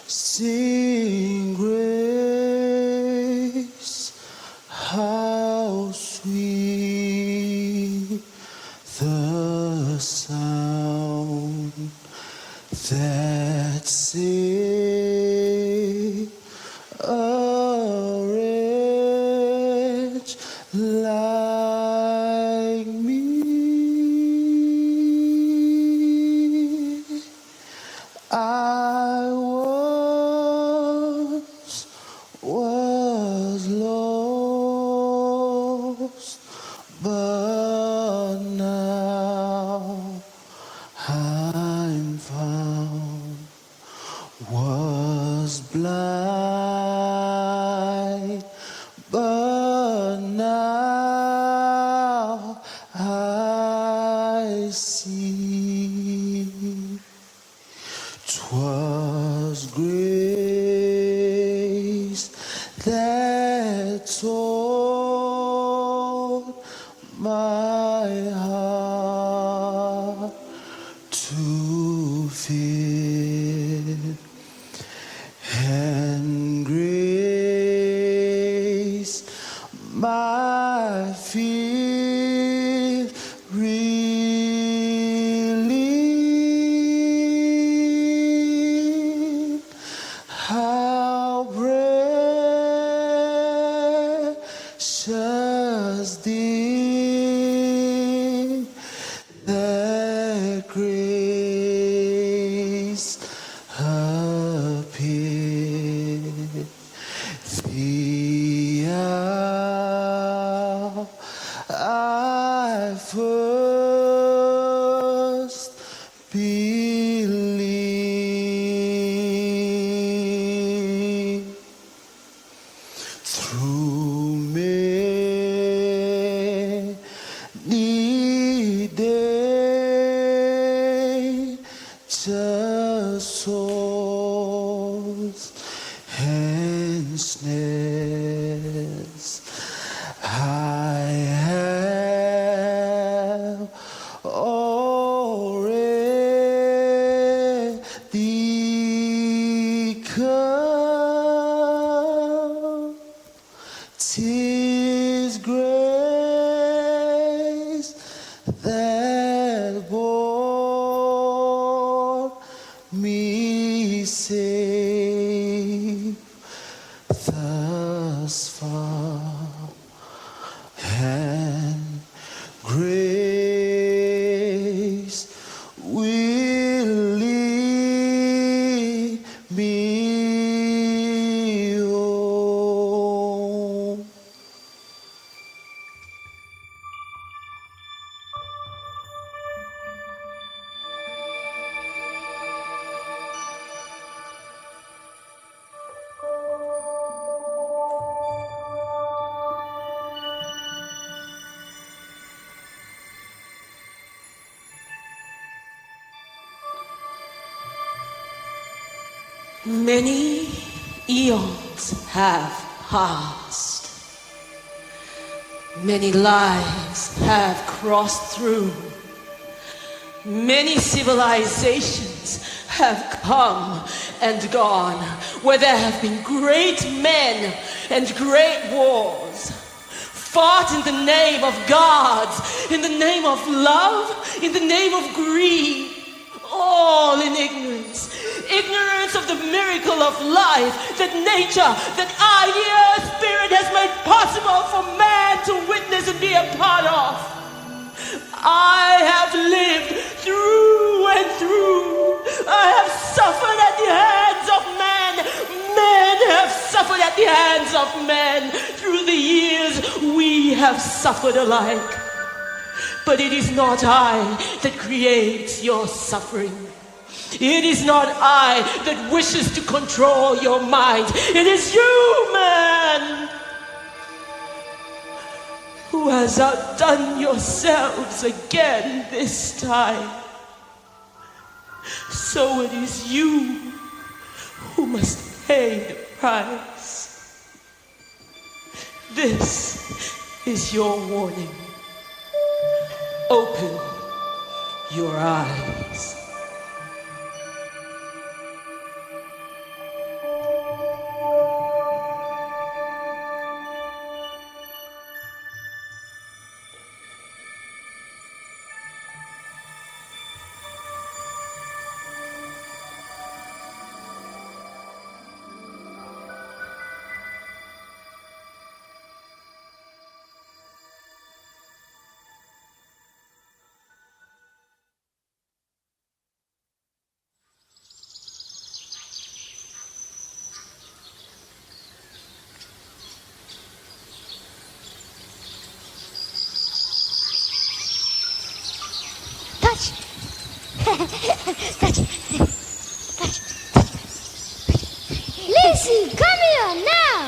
Sing grace, how sweet the sound that saved a wretch like me. I was lost, but now I'm found. Was blind, but now I see. 'Twas grace that taught my heart to fear, and grace my fear relieved. How precious did that grace appear, the hour I first believed. Through many dangers, swords, and snares, I have already come. 'Tis grace that bore me safe thus far, and grace will lead me home. Many eons have passed. Many lives have crossed through. Many civilizations have come and gone, where there have been great men and great wars, fought in the name of God, in the name of love, in the name of greed, all in ignorance. Ignorance of the miracle of life that nature, that I, the earth spirit, has made possible for man to witness and be a part of. I have lived through and through. I have suffered at the hands of men. Men have suffered at the hands of men. Through the years, we have suffered alike. But it is not I that creates your suffering. It is not I that wishes to control your mind. It is you, man, who has outdone yourselves again this time. So it is you who must pay the price. This is your warning. Open your eyes. Lizzie, come here now.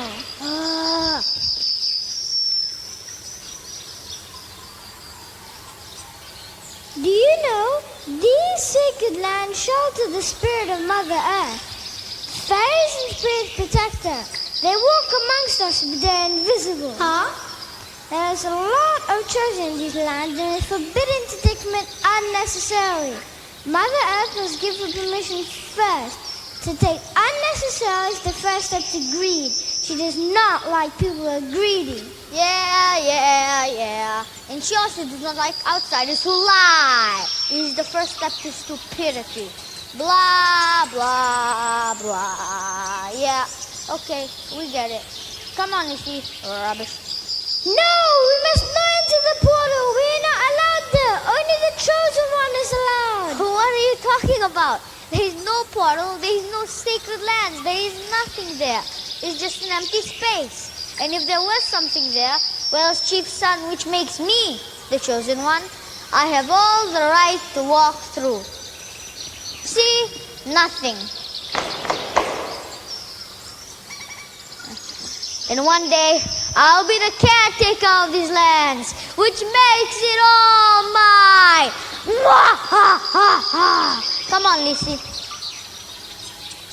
Do you know, these sacred lands shelter the spirit of Mother Earth. Fairies and spirits protect her. They walk amongst us, but they're invisible. Huh? There's a lot of treasure in these lands, and it's forbidden to take them unnecessarily. Mother Earth must give her permission first. To take unnecessarily is the first step to greed. She does not like people who are greedy. Yeah. And she also does not like outsiders who lie. It is the first step to stupidity. Blah, blah, blah. Yeah, okay, we get it. Come on, Lucy. Rubbish. No, we must not enter the portal. We're not allowed there. Only the chosen one is allowed. What are you talking about? There is no portal, there is no sacred lands, there is nothing there. It's just an empty space. And if there was something there, well, as chief son, which makes me the chosen one, I have all the right to walk through. See? Nothing. And one day, I'll be the caretaker of these lands, which makes it all mine. Come on, Lizzie.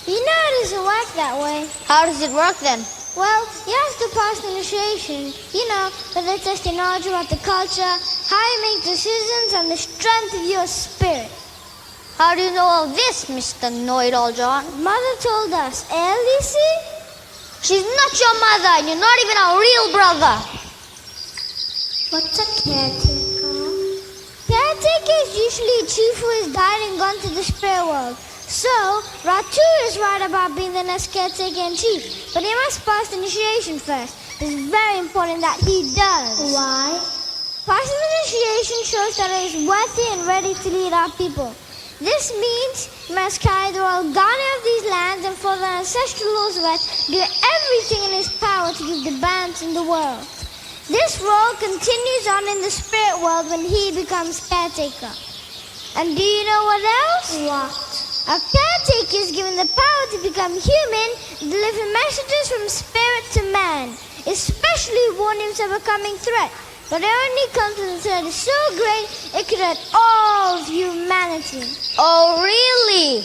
You know it doesn't work that way. How does it work then? Well, you have to pass the initiation. You know, where they test your knowledge about the culture, how you make decisions, and the strength of your spirit. How do you know all this, Mr. Know-it-all John? Mother told us, Lizzie? She's not your mother, and you're not even our real brother. What's a caretaker? Caretaker is usually a chief who has died and gone to the spirit world. So, Ratu is right about being the next caretaker and chief, but he must pass the initiation first. It's very important that he does. Why? Passing the initiation shows that he is worthy and ready to lead our people. This means he must carry the royal guardian of these lands and follow the ancestral laws of Earth, do everything in his power to keep the balance in the world. This role continues on in the spirit world when he becomes caretaker. And do you know what else? What? A caretaker is given the power to become human, deliver messages from spirit to man, especially warnings of a coming threat. But it only comes when the threat is so great, it could hurt all of humanity. Oh, really?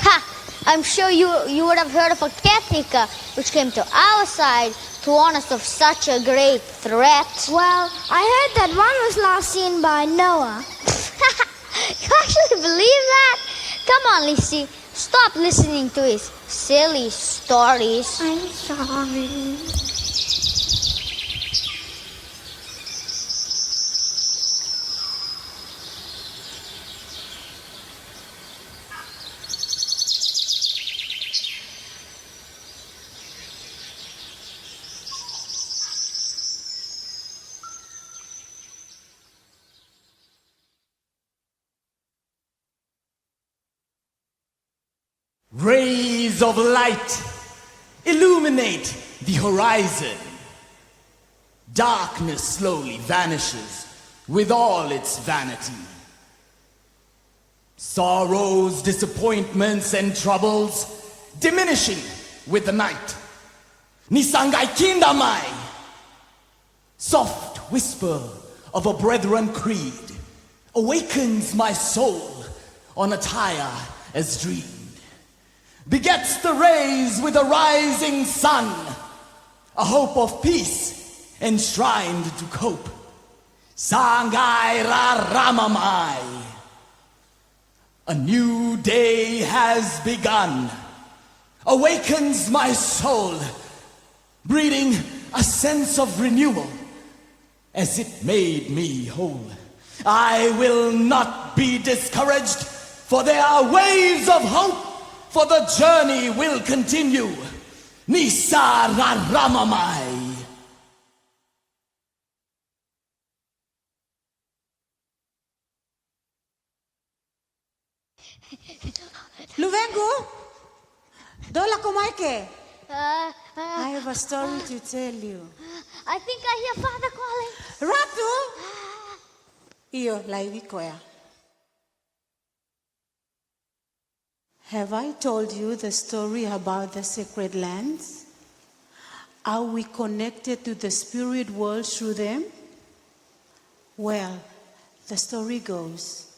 Ha! I'm sure you would have heard of a caretaker which came to our side to warn us of such a great threat. Well, I heard that one was last seen by Noah. You actually believe that? Come on, Lizzie. Stop listening to his silly stories. I'm sorry. Rays of light illuminate the horizon. Darkness slowly vanishes with all its vanity. Sorrows, disappointments, and troubles diminishing with the night. Nisangai kindamai. Soft whisper of a brethren creed awakens my soul on a tire as dreamed. Begets the rays with a rising sun, a hope of peace enshrined to cope. Sangai ra ramamai. A new day has begun, awakens my soul, breeding a sense of renewal as it made me whole. I will not be discouraged, for there are waves of hope, for the journey will continue. Nisa ra ramamai. Luvengo, dola komaike. I I have a story to tell you. think I hear Father calling. Ratu, iyo laiwi koya. Have I told you the story about the sacred lands? Are we connected to the spirit world through them? Well, the story goes.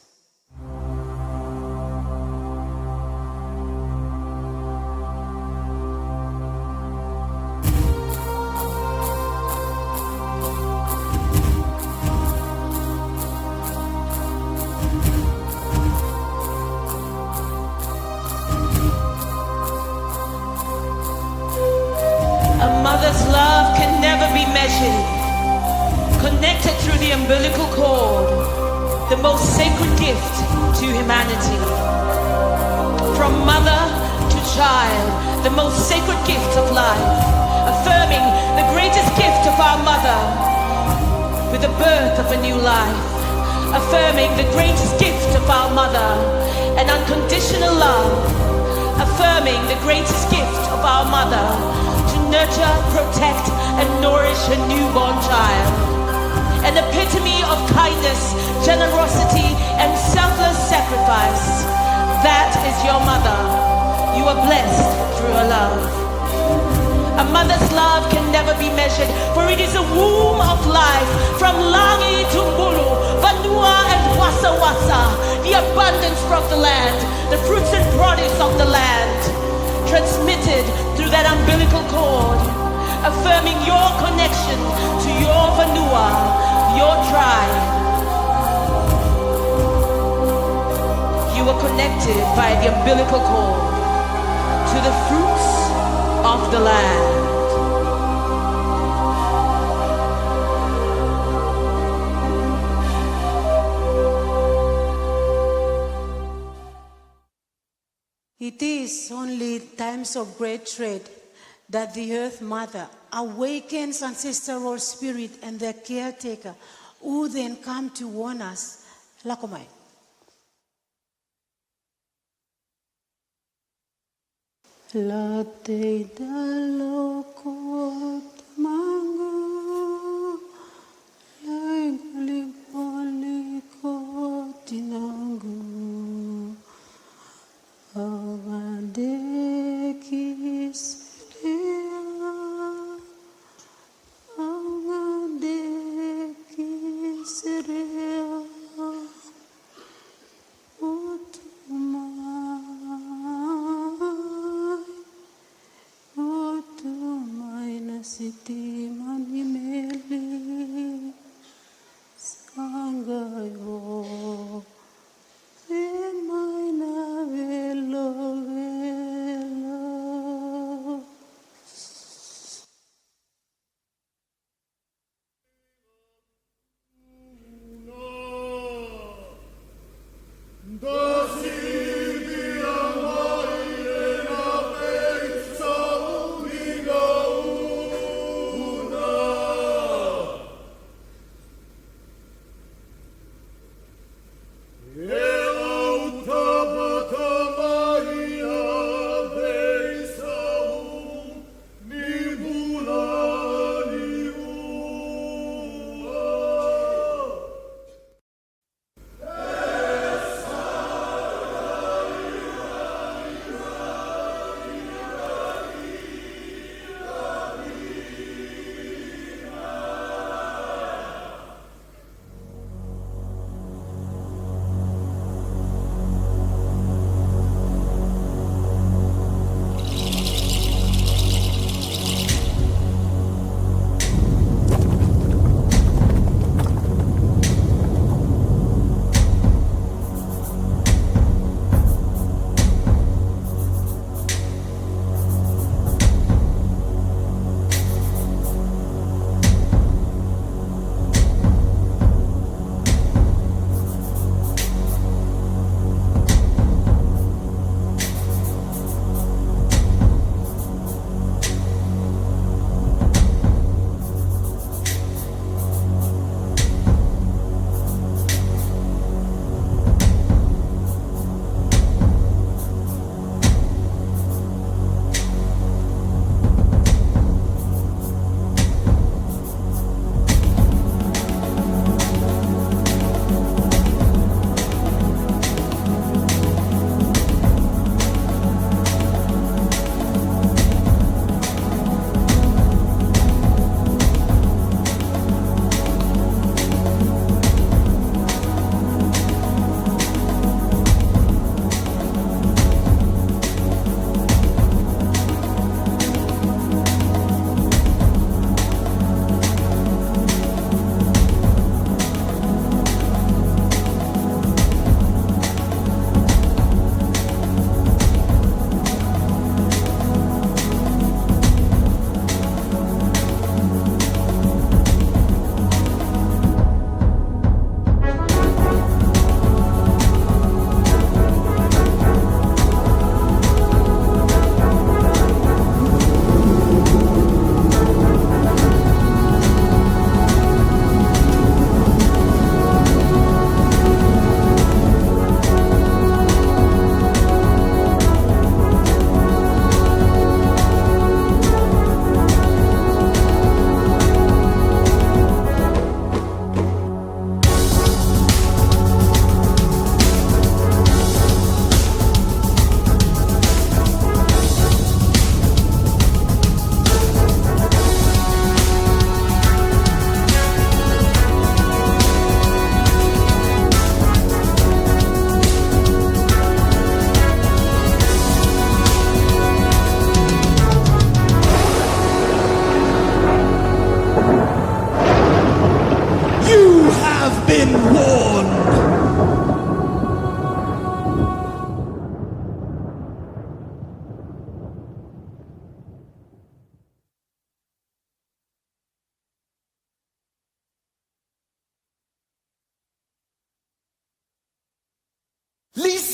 A mother's love can never be measured. Connected through the umbilical cord, the most sacred gift to humanity. From mother to child, the most sacred gift of life. Affirming the greatest gift of our mother with the birth of a new life. Affirming the greatest gift of our mother, an unconditional love. Affirming the greatest gift of our mother, to nurture, protect, and nourish a newborn child. An epitome of kindness, generosity, and selfless sacrifice. That is your mother. You are blessed through her love. A mother's love can never be measured, for it is a womb of life. From Langi to Mulu, Vanua and Wasa Wasa, the abundance from the land, the fruits and produce of the land, transmitted through that umbilical cord, affirming your connection to your Vanua, your tribe. You are connected by the umbilical cord to the fruits of the land. It is only times of great dread that the Earth Mother awakens ancestral spirit and their caretaker, who then come to warn us. Lakomai. La te daloko mango, la liko tinango, avade kisrea, avade kisrea, Otumai nasiti manimeli sangayo emai na velo velo.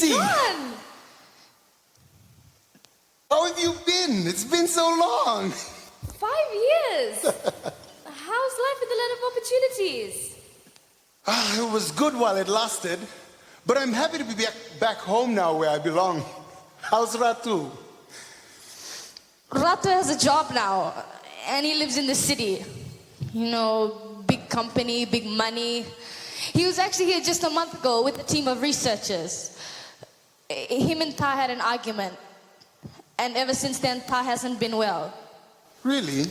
Lisi! John! How have you been? It's been so long. 5 years! How's life in the land of opportunities? It was good while it lasted, but I'm happy to be back home now where I belong. How's Ratu? Ratu has a job now, and he lives in the city. You know, big company, big money. He was actually here just a month ago with a team of researchers. Him and Ta had an argument, and ever since then, Ta hasn't been well. Really?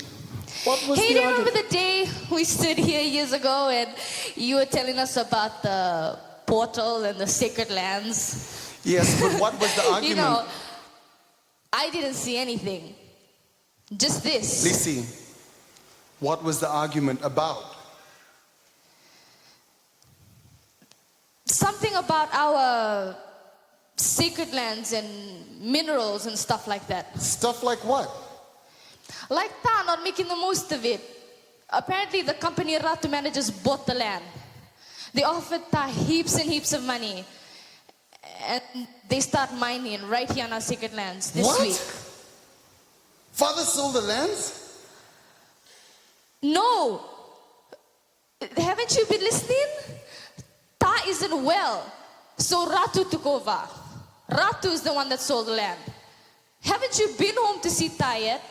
What was Hey, the do you remember argument? the day we stood here years ago and you were telling us about the portal and the sacred lands? Yes, but what was the argument? You know, I didn't see anything. Just this. Lisi, what was the argument about? Something about our sacred lands and minerals and stuff like that. Stuff like what? Like Ta not making the most of it. Apparently the company Ratu managers bought the land. They offered Ta heaps and heaps of money. And they start mining right here on our sacred lands this What? week. Father sold the lands? No! Haven't you been listening? Ta isn't well. So Ratu took over. Ratu is the one that sold the land. Haven't you been home to see Ta yet?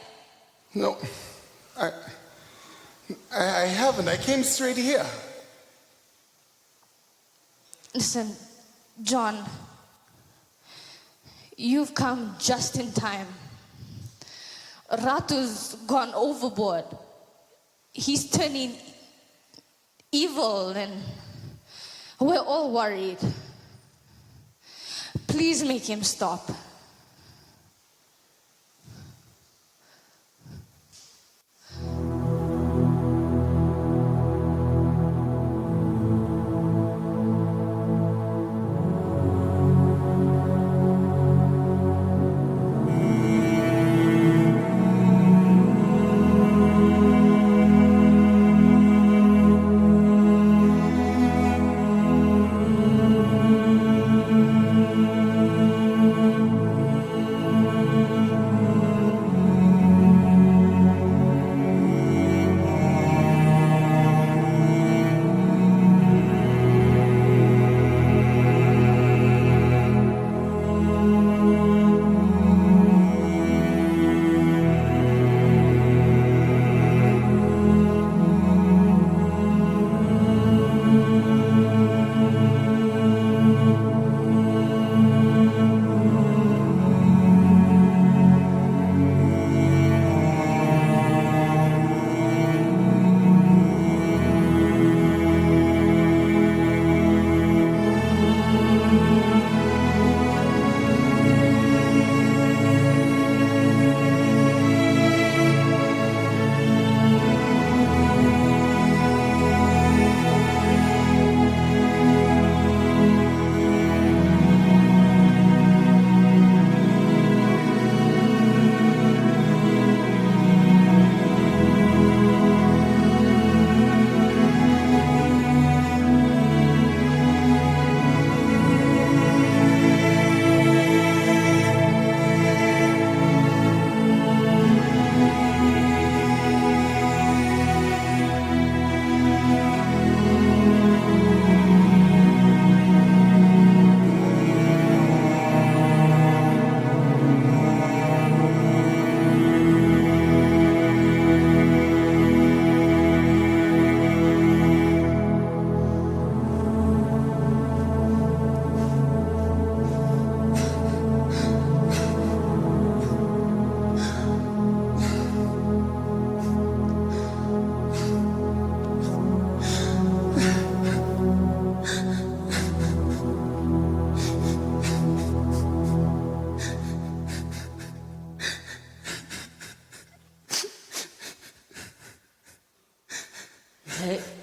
No, I haven't. I came straight here. Listen, John, you've come just in time. Ratu's gone overboard. He's turning evil and we're all worried. Please make him stop.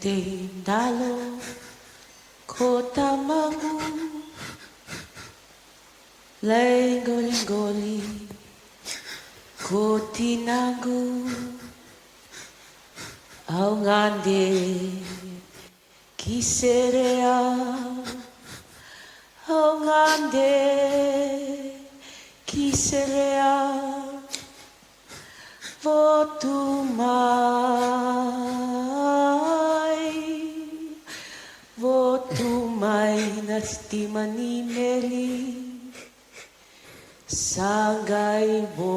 Tindalo kotamangu Lengoli kotinangu Aungande kiserea Hongande kiserea votumai nastimani meli sangai mo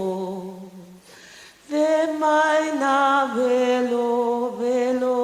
ve mai na velo velo.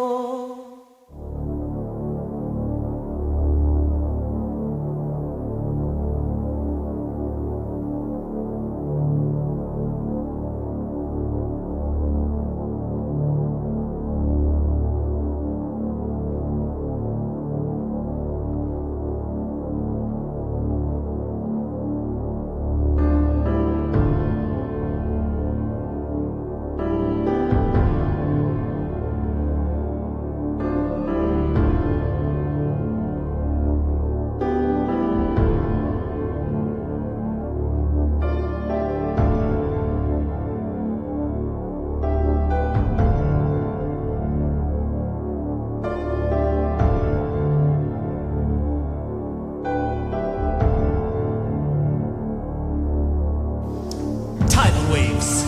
Tidal waves,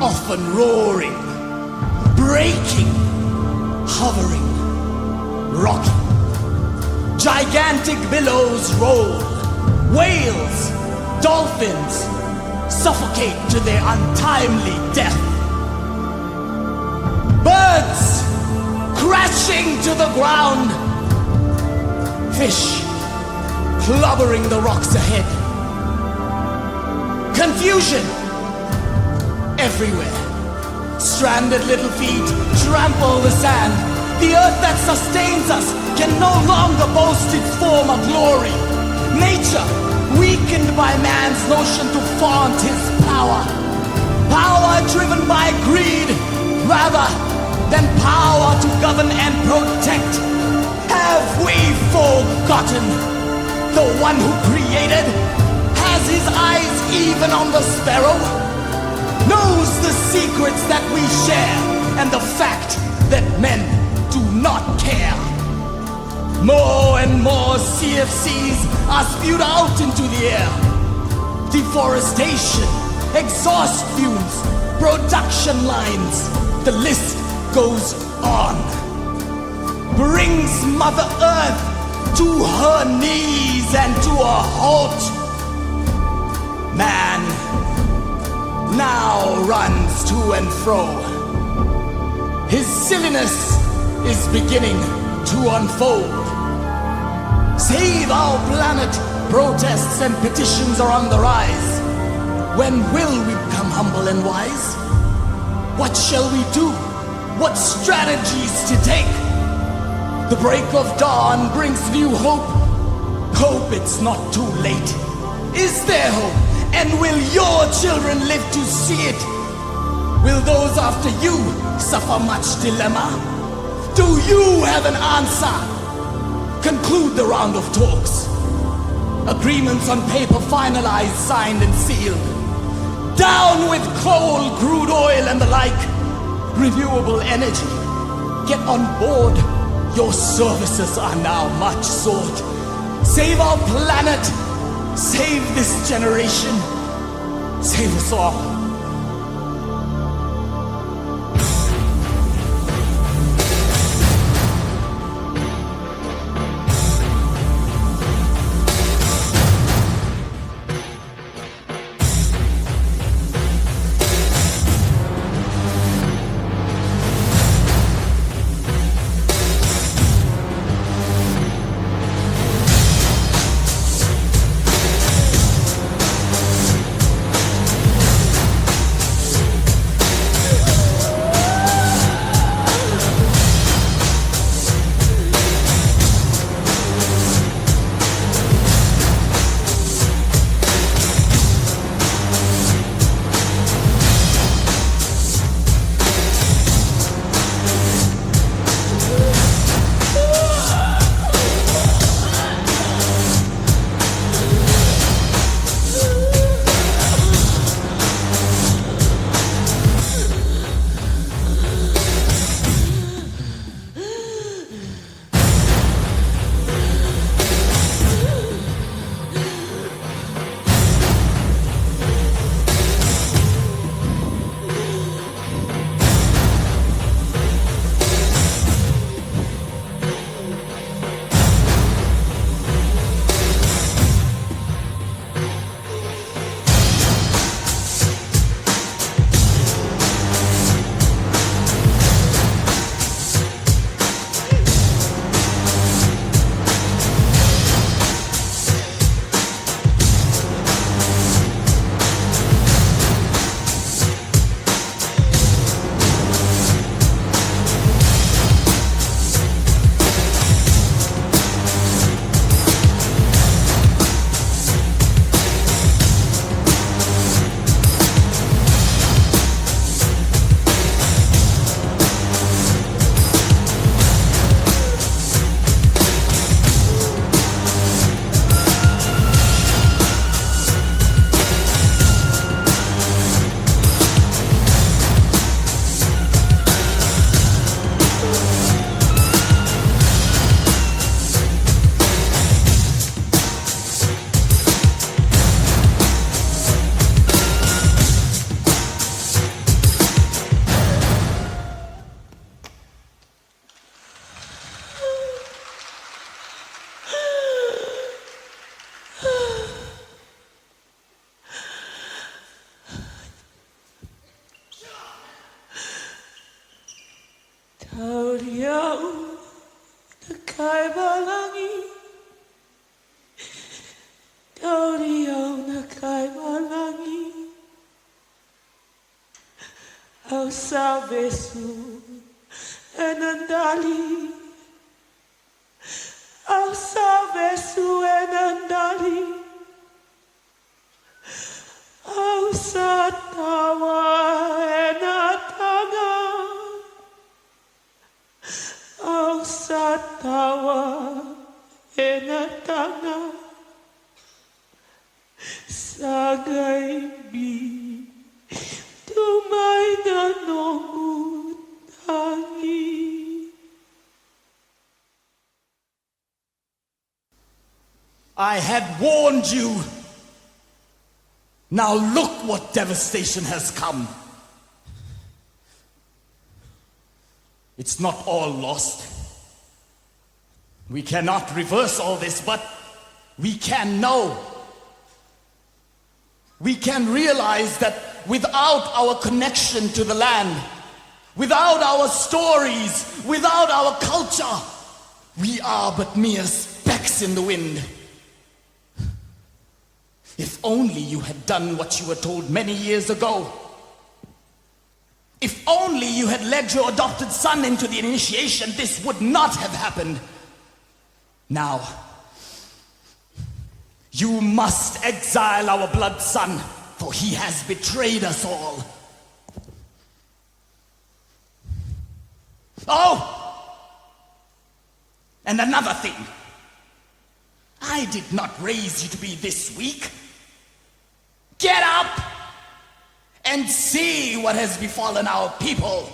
often roaring, breaking, hovering, rocking. Gigantic billows roll. Whales, dolphins suffocate to their untimely death. Birds crashing to the ground. Fish clobbering the rocks ahead. Confusion everywhere. Stranded little feet trample the sand. The earth that sustains us can no longer boast its former glory. Nature, weakened by man's notion to flaunt his power. Power driven by greed rather than power to govern and protect. Have we forgotten the one who created? Has his eyes even on the sparrow? Knows the secrets that we share and the fact that men do not care. More and more CFCs are spewed out into the air. Deforestation, exhaust fumes, production lines, the list goes on. Brings Mother Earth to her knees and to a halt. Man now runs to and fro. His silliness is beginning to unfold. Save our planet! Protests and petitions are on the rise. When will we become humble and wise? What shall we do? What strategies to take? The break of dawn brings new hope. Hope it's not too late. Is there hope? And will your children live to see it? Will those after you suffer much dilemma? Do you have an answer? Conclude the round of talks. Agreements on paper finalized, signed and sealed. Down with coal, crude oil and the like. Renewable energy. Get on board. Your services are now much sought. Save our planet. Save this generation. Save us all. Ausavesu enandali. Ausavesu enandali. Ausatawa enatanga. Ausatawa enatanga. Sagaibi tumay nanongutangi. I had warned you. Now look what devastation has come. It's not all lost. We cannot reverse all this, but we can know. We can realize that without our connection to the land, without our stories, without our culture, we are but mere specks in the wind. If only you had done what you were told many years ago. If only you had led your adopted son into the initiation, this would not have happened. Now, you must exile our blood son, for he has betrayed us all. Oh! And another thing. I did not raise you to be this weak. Get up and see what has befallen our people.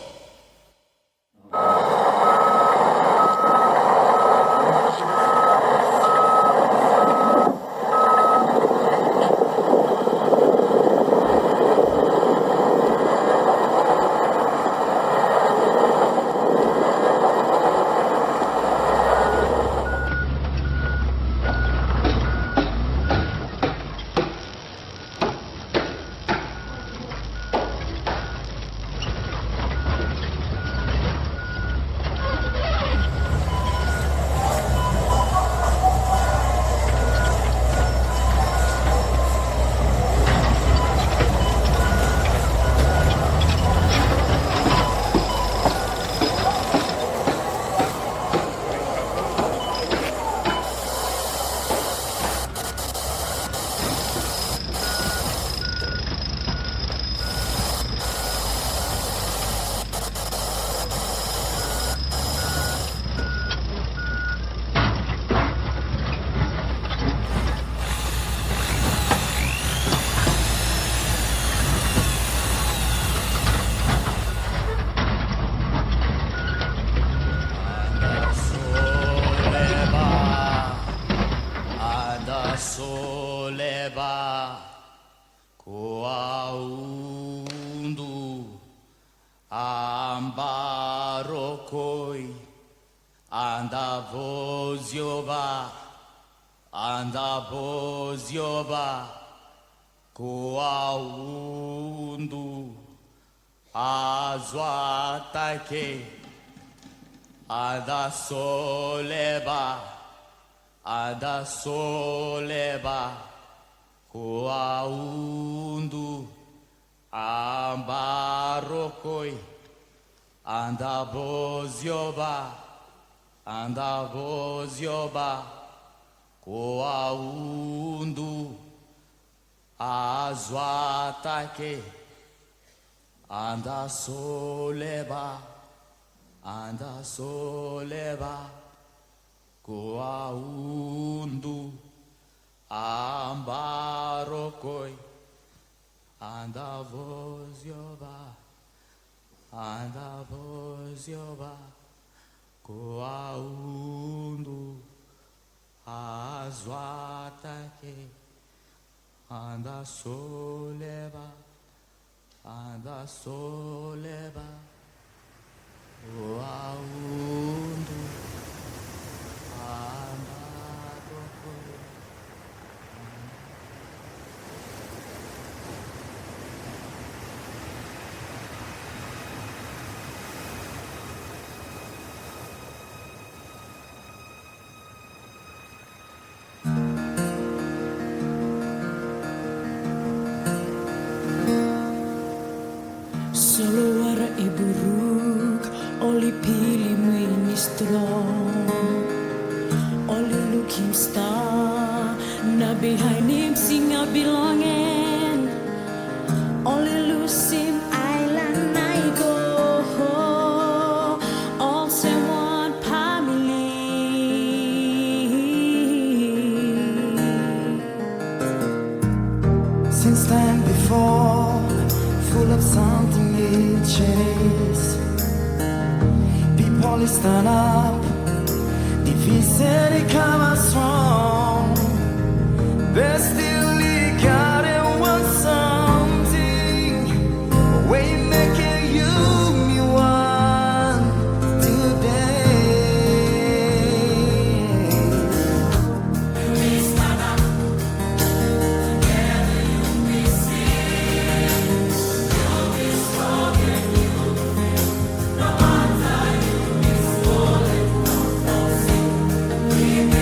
Soleba Koaundu Ambarokoi Andavozioba Koaundu Azuatake Adasoleba Koaundu Ambarokoi Andavozioba Koaundu Azuatake Andasoleba Koaundu Ambarokoi Andavozioba Koaundu Azuatake Andasoleba Koaundu Ambarokoi. Solo what Iburuk oli pili mini strong oli looking star na behind him sing a belonging oli Lucim island I go all someone family Since time before, full of something it chase. People stand up, divided they come out strong. But still they gotta want something. Way making you me one today. We stand up. We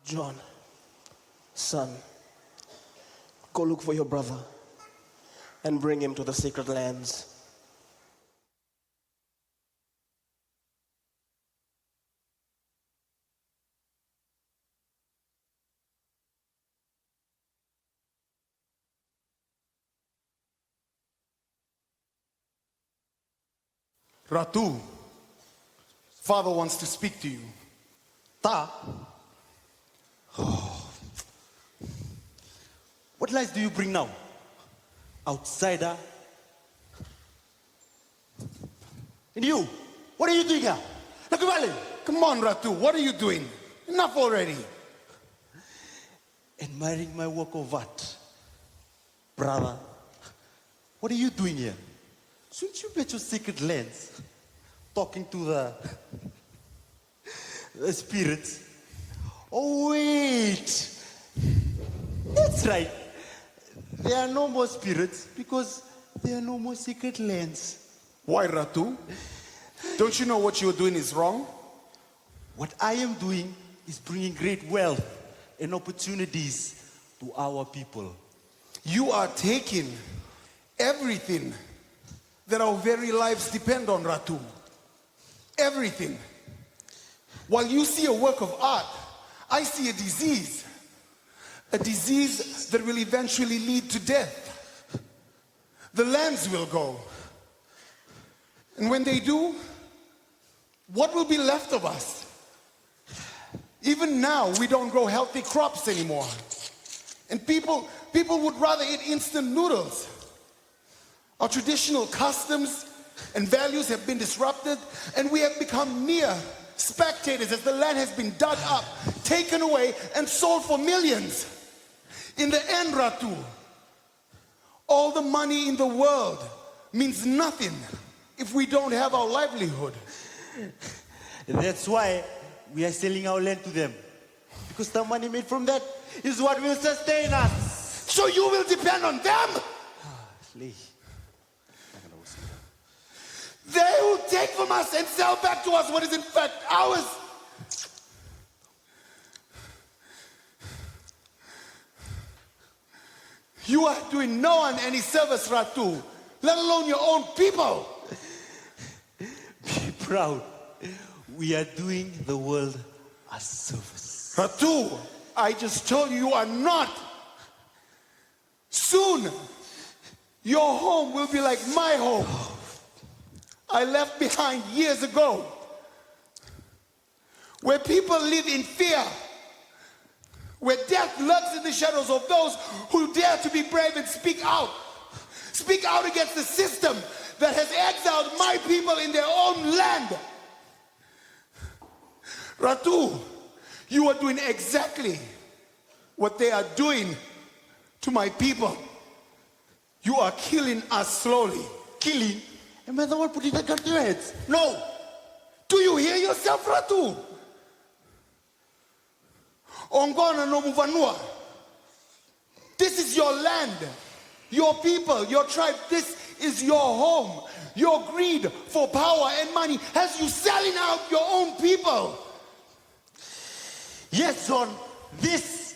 John, son, go look for your brother and bring him to the sacred lands. Ratu, father wants to speak to you. Ta? Oh. What lies do you bring now? Outsider? And you? What are you doing here? Nakubali! Come on, Ratu, what are you doing? Enough already. Admiring my work of art. Brother, what are you doing here? Shouldn't you be at your sacred lands? Talking to the spirits? Oh, wait! That's right. There are no more spirits because there are no more sacred lands. Why, Ratu? Don't you know what you're doing is wrong? What I am doing is bringing great wealth and opportunities to our people. You are taking everything that our very lives depend on, Ratu. Everything. While you see a work of art, I see a disease. A disease that will eventually lead to death. The lands will go. And when they do, what will be left of us? Even now, we don't grow healthy crops anymore. And people would rather eat instant noodles. Our traditional customs and values have been disrupted, and we have become mere spectators as the land has been dug up, taken away, and sold for millions. In the end, Ratu, all the money in the world means nothing if we don't have our livelihood. That's why we are selling our land to them. Because the money made from that is what will sustain us. So you will depend on them? They will take from us and sell back to us what is in fact ours. You are doing no one any service, Ratu, let alone your own people. Be proud. We are doing the world a service. Ratu, I just told you are not. Soon, your home will be like my home. I left behind years ago, where people live in fear, where death lurks in the shadows of those who dare to be brave and speak out. Speak out against the system that has exiled my people in their own land. Ratu, you are doing exactly what they are doing to my people. You are killing us slowly. Killing? Am I the one putting the gun to your heads? No. Do you hear yourself, Ratu? Ongona no Muvanua. This is your land, your people, your tribe. This is your home. Your greed for power and money has you selling out your own people. Yes, John. This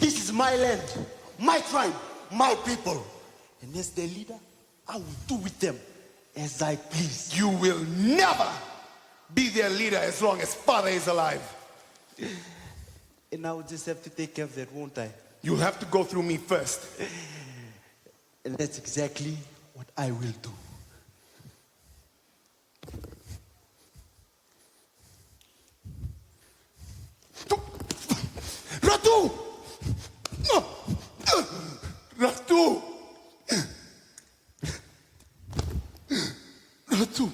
is my land, my tribe, my people. And as their leader, I will do with them as I please. You will never be their leader as long as father is alive. And I will just have to take care of that, won't I? You'll have to go through me first. And that's exactly what I will do. Ratu! Ratu! Ratu!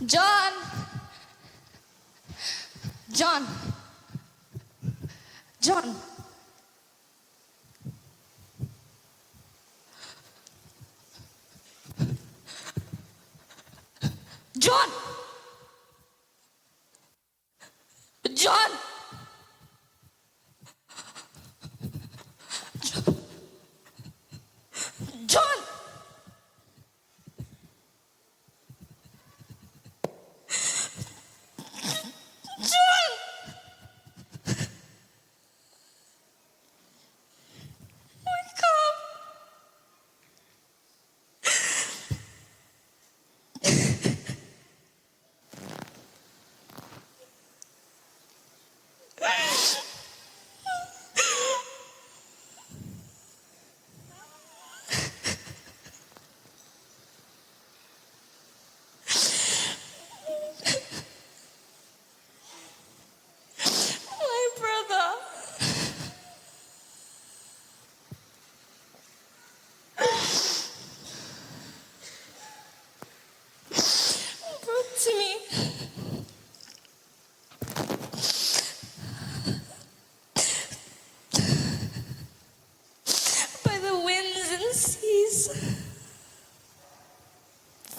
John! John! John! John! John! John! My brother. Brought to me by the winds and seas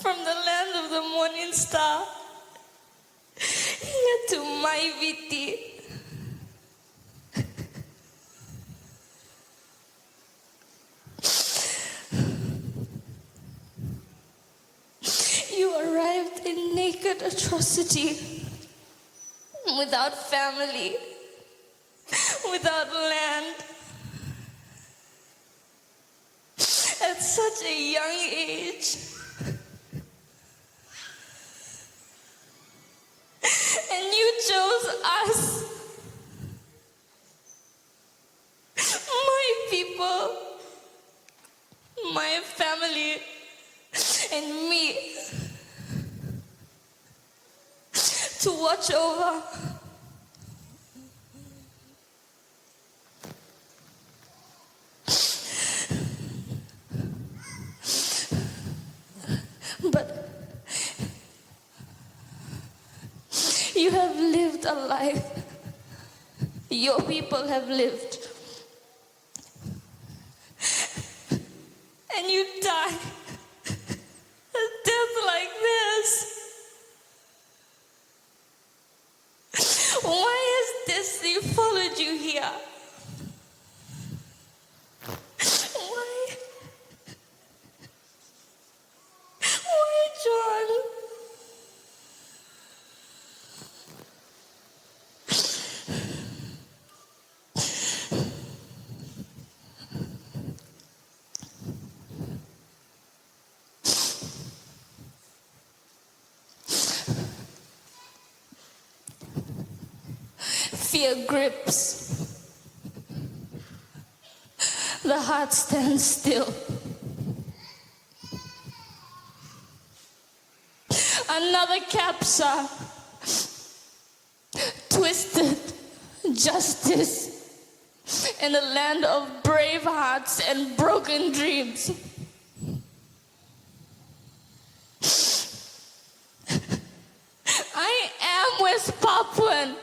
from the land of the morning star here to my viti. You arrived in naked atrocity, without family, without land, at such a young age. And you chose us, my people, my family, and me, to watch over. But you have lived a life. Your people have lived. And you die a death like this. Why has destiny followed you here? Why? Why, John? Fear grips. The heart stands still. Another capsa. Twisted justice in a land of brave hearts and broken dreams. I am West Papuan.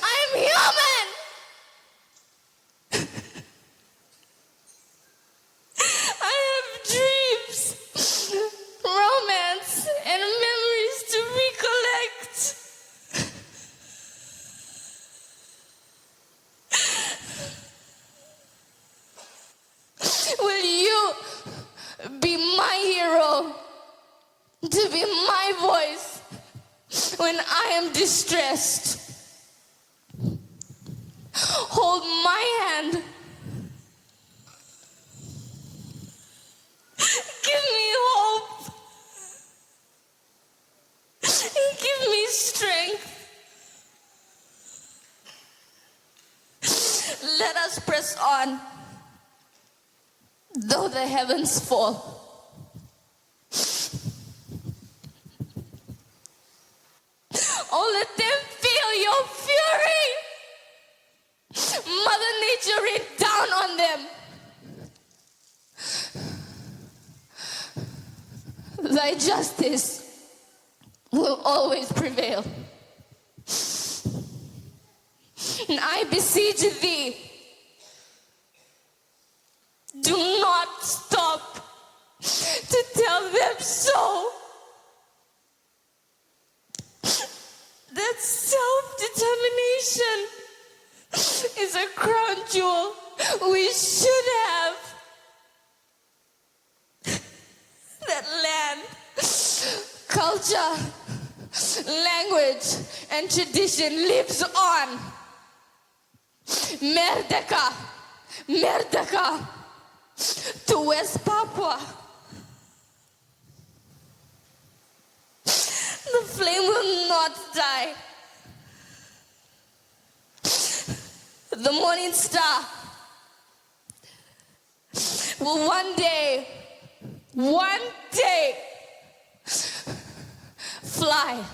I'm human. I have dreams, romance, and memories to recollect. Will you be my hero, to be my voice when I am distressed? Hold my hand. Give me hope. Give me strength. Let us press on, though the heavens fall. Oh, let them feel your fury. Mother Nature rain down on them. Thy justice will always prevail. And I beseech thee, do not stop to tell them so. jewel we should have. That land, culture, language, and tradition lives on. Merdeka, Merdeka, to West Papua. The flame will not die. The morning star will one day fly.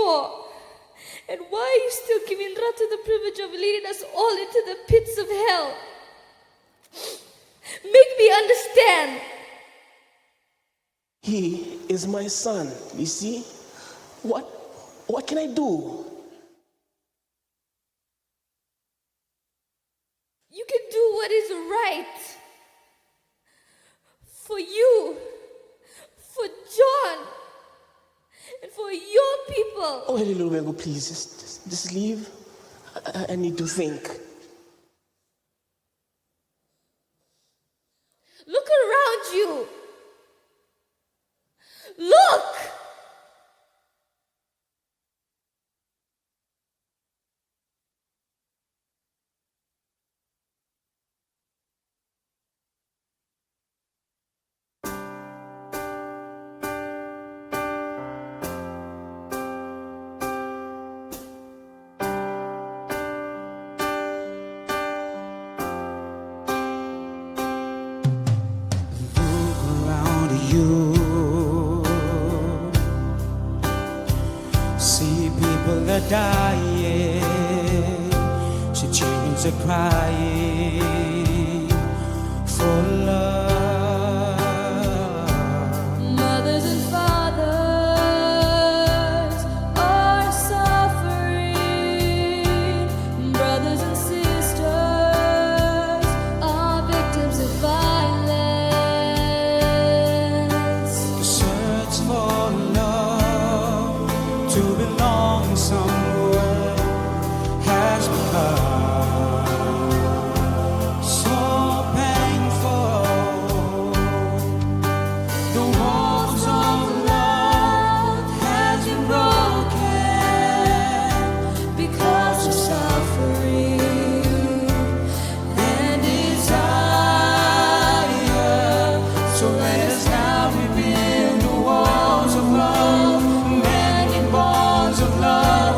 for? And why are you still giving Ratu the privilege of leading us all into the pits of hell? Make me understand. He is my son, you see? What can I do? You can do what is right. For you, for John, and for your people. Oh, Hallelujah, please, just leave. I need to think. Look around you. Look! Look around you. See people are dying. See children are crying for love. Mothers and fathers are suffering. Brothers and sisters are victims of violence. The search for love to belong somewhere has become so painful. The walls of love has been broken because of suffering and desire. So let us now rebuild the walls of love, mending bonds of love.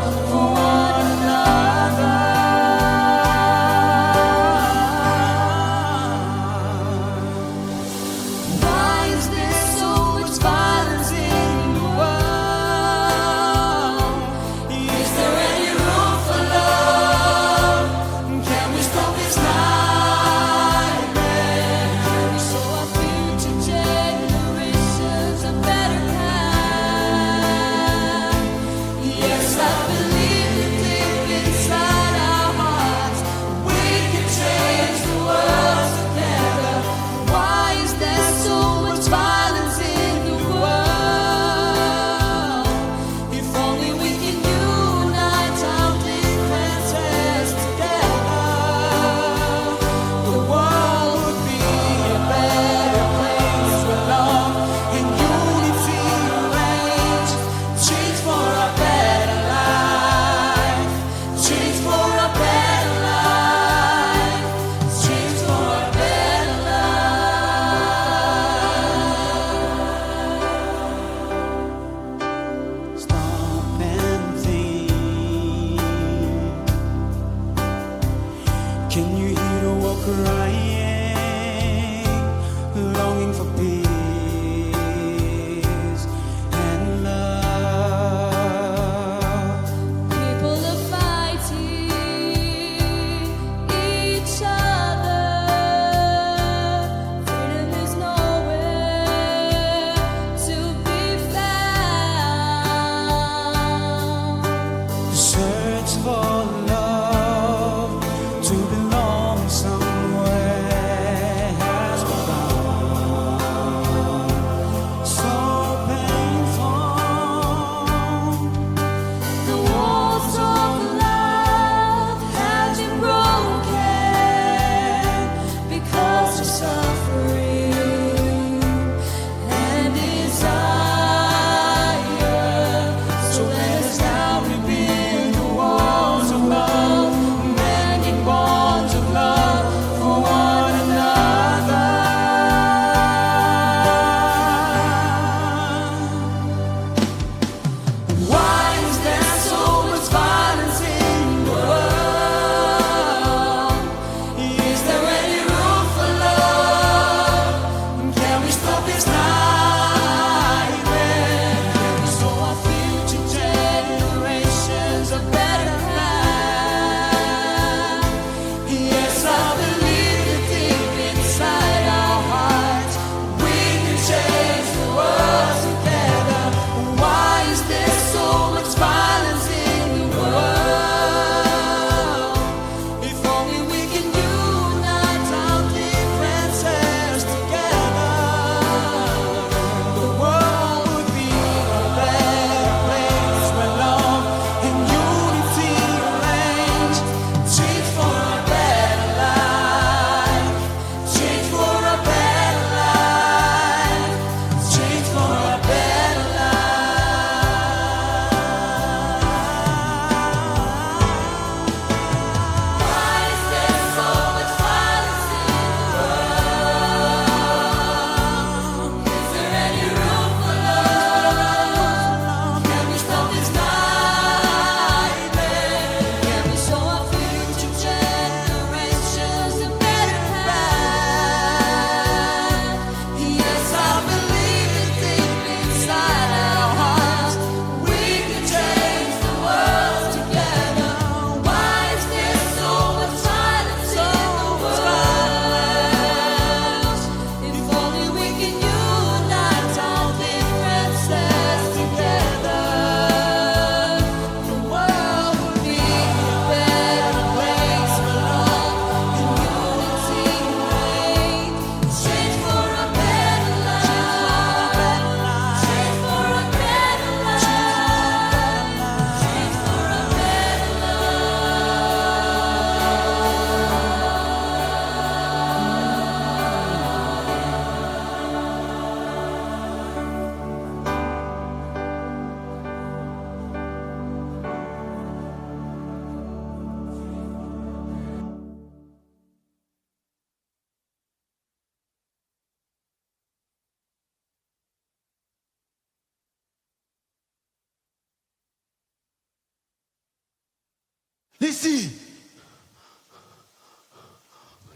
Lissy!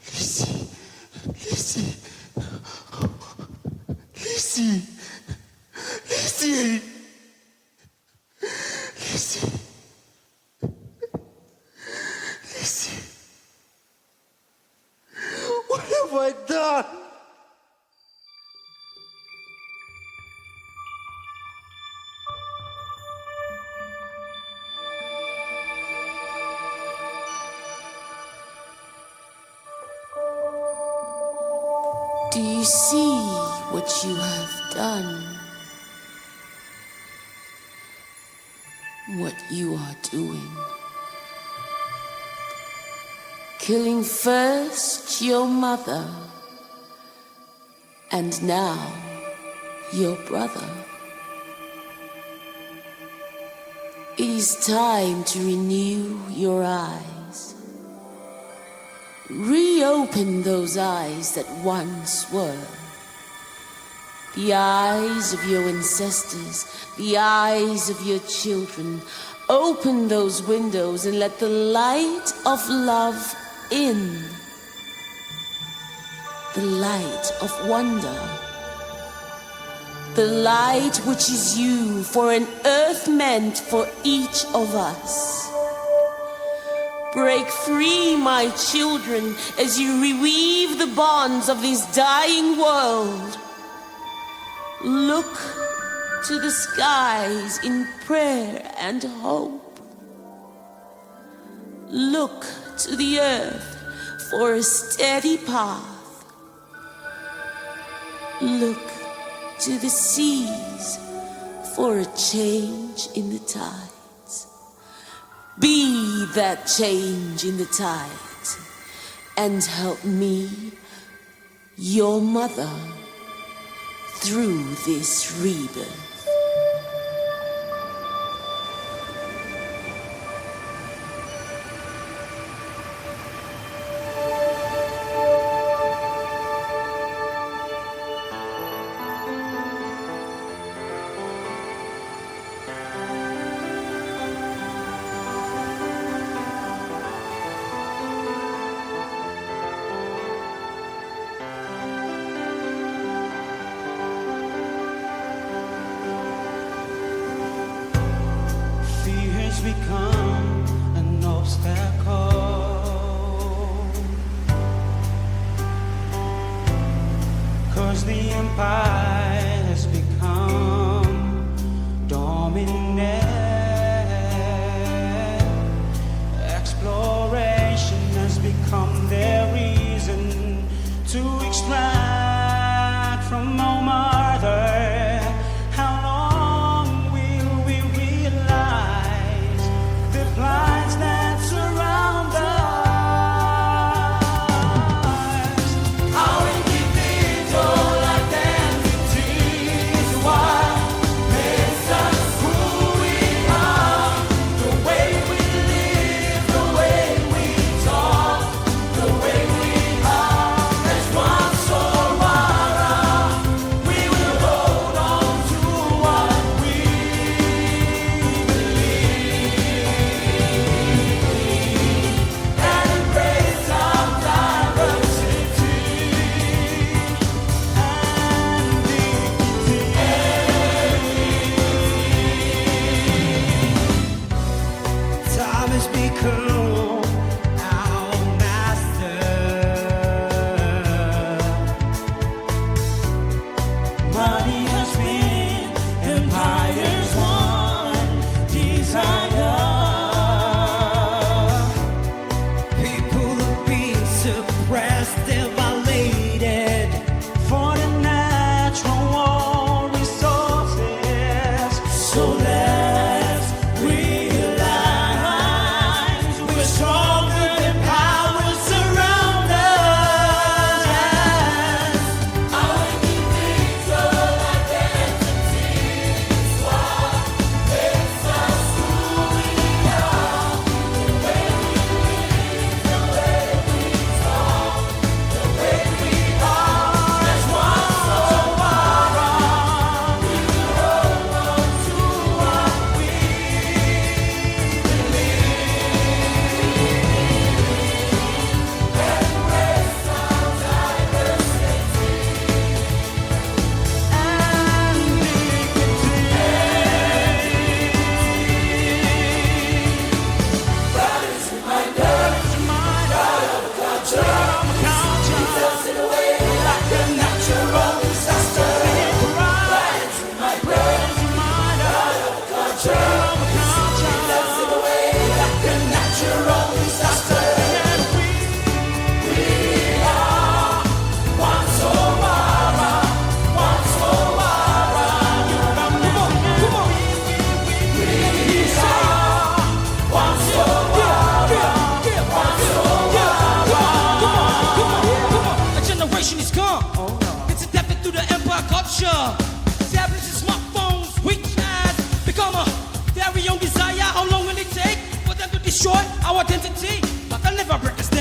Lissy! Lissy! Lissy! Lissy! Lissy! Lissy! What have I done? Do you see what you have done? What you are doing? Killing first your mother, and now your brother. It is time to renew your eyes. Reopen those eyes that once were. The eyes of your ancestors, the eyes of your children. Open those windows and let the light of love in. The light of wonder. The light which is you for an earth meant for each of us. Break free, my children, as you reweave the bonds of this dying world. Look to the skies in prayer and hope. Look to the earth for a steady path. Look to the seas for a change in the tides. Be that change in the tides and help me, your mother, through this rebirth. Become an obstacle, 'cause the empire has become dominant. Exploration has become their reason to extract from our mother. Lines that surround us, our individual identities, what makes us who we are, the way we live, the way we talk, the way we are, as one Sorara, we will hold on to what we time has become our master. Money has been empire's one desire. People are being suppressed, they're violated for the natural resources. So let's realize we're stronger than powers surround us. Our individual identities, what makes us who we are, the way we live, the way we talk, the way we are, as one Sorara, we will hold on to our destroy our identity, but I'll never break the